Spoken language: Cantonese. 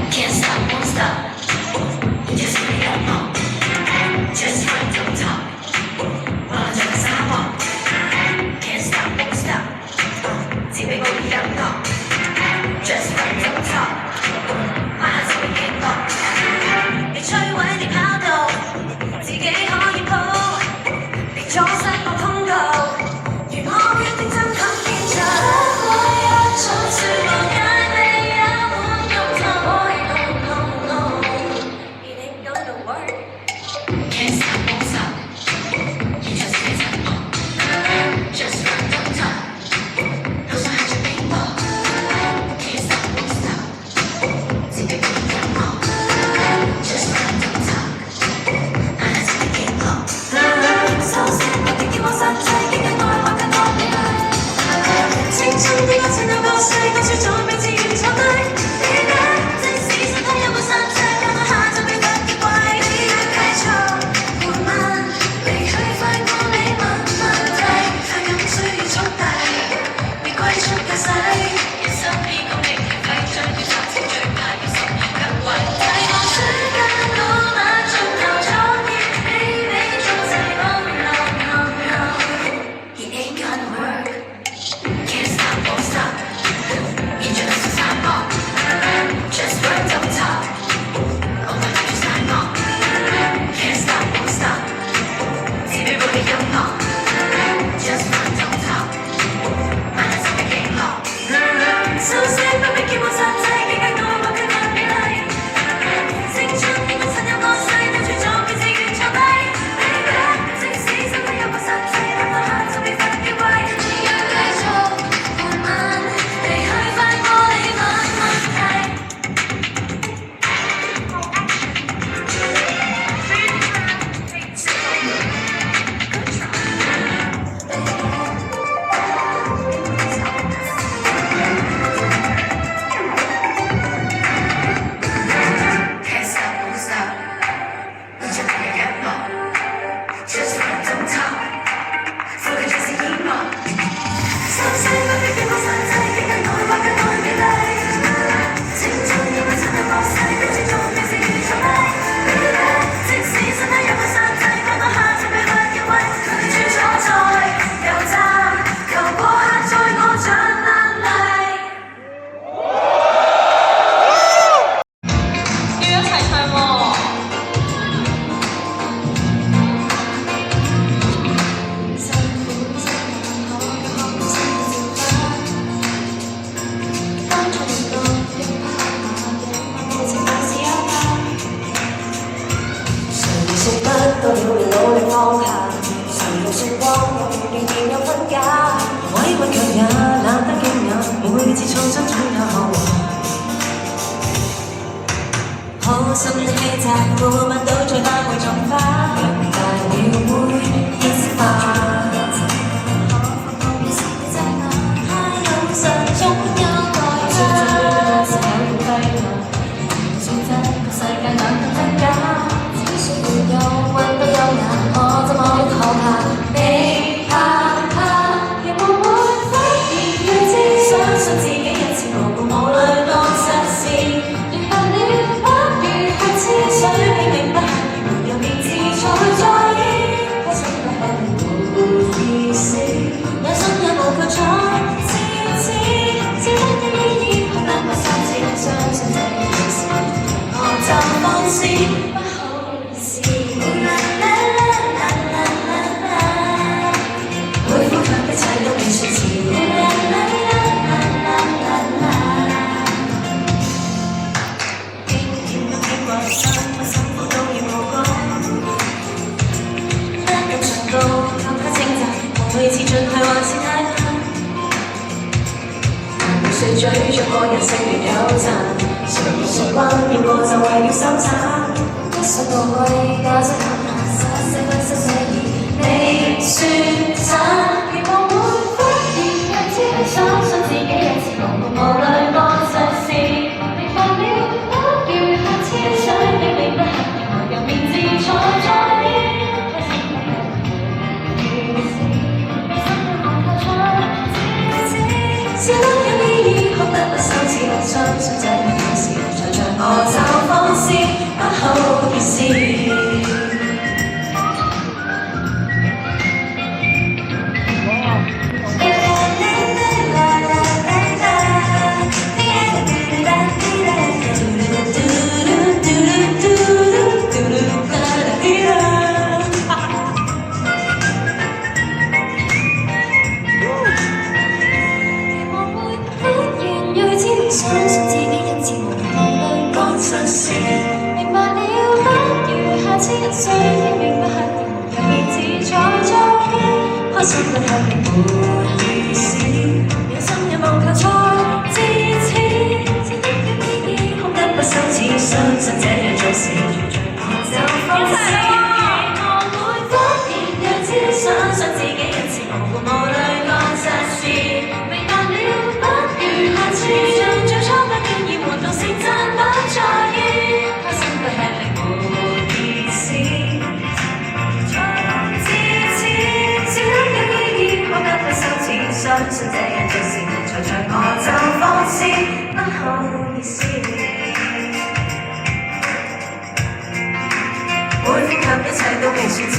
Can't stop, won't stop. You just really don't know. Just run, don't talk. 멀어져 그 상황. Can't stop, won't stop. 집에 고기 don't know. Just run, don't talk. 많아서 we can't go. 이 철위와 네 파도. 지게 허니 포. 네 조사 또 통고. 이 머리 등장 감기처럼.好心的氣質，每晚都最怕會種花，大了會熱釋放。太陽神總有代價，世界會低落，選擇個世界難得真假，只需要有運都有眼，我怎麼可怕？你怕怕，亦會忽然要知，相信自己一次無故無慮當實事。水拼命不下，沒有面子才在意，開心不開無意思，有心也無求才自知，只得的意義，學得不三次，相信這件事，我就放肆，不好意思。每呼吸一切都未算遲。每次進去還是太難，誰追着個人勝劣有賺，誰慣變過就為了收散，一想到貴價值難難，實實不實寫意，你算慘，如無會忽然日子，相信自己一次無慮過實事，明白了不要下次想拼命不合意，有面子才在意。是得有意義，學得不收相信自己因此無慮講實事。明白了，不如下次人誰亦明白係無人自在在於開心得太平沒意思。人生有望求才至此，只得有意義，空得不羞恥，相信這樣做事，我就放肆。我會忽然讓知，相信自己因此無顧無慮講實事。明白了，不如下次像最初不經意玩弄成真不在意，開心卻吃力沒意思。自此只得有意義，空得不羞恥，相信這樣做事，隨着我就放肆，不好意思。每呼吸一切都未算遲。